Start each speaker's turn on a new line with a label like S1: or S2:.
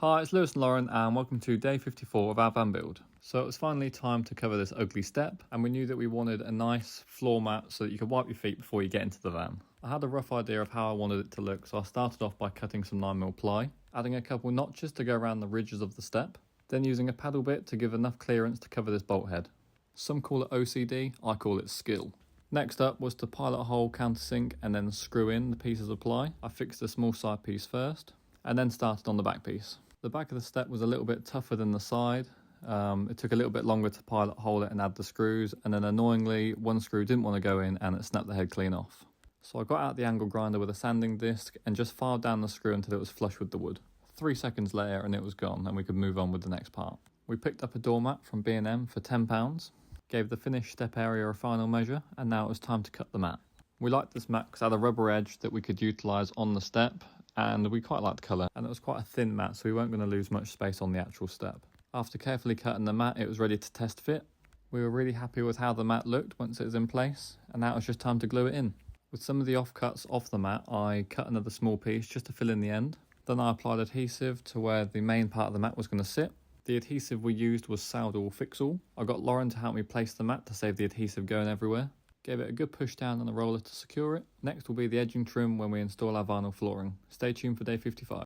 S1: Hi, it's Lewis and Lauren and welcome to day 54 of our van build. So it was finally time to cover this ugly step, and we knew that we wanted a nice floor mat so that you could wipe your feet before you get into the van. I had a rough idea of how I wanted it to look, so I started off by cutting some 9mm ply, adding a couple notches to go around the ridges of the step, then using a paddle bit to give enough clearance to cover this bolt head. Some call it OCD, I call it skill. Next up was to pilot hole, countersink and then screw in the pieces of ply. I fixed the small side piece first and then started on the back piece. The back of the step was a little bit tougher than the side. It took a little bit longer to pilot hole it and add the screws, and then annoyingly one screw didn't want to go in and it snapped the head clean off. So I got out the angle grinder with a sanding disc and just filed down the screw until it was flush with the wood. 3 seconds later and it was gone and we could move on with the next part. We picked up a doormat from B&M for £10, gave the finished step area a final measure, and now it was time to cut the mat. We liked this mat because it had a rubber edge that we could utilise on the step, and we quite liked the colour, and it was quite a thin mat so we weren't going to lose much space on the actual step. After carefully cutting the mat, it was ready to test fit. We were really happy with how the mat looked once it was in place, and now it was just time to glue it in. With some of the offcuts off the mat, I cut another small piece just to fill in the end. Then I applied adhesive to where the main part of the mat was going to sit. The adhesive we used was Soudall Fix-All. I got Lauren to help me place the mat to save the adhesive going everywhere. Gave it a good push down on the roller to secure it. Next will be the edging trim when we install our vinyl flooring. Stay tuned for day 55.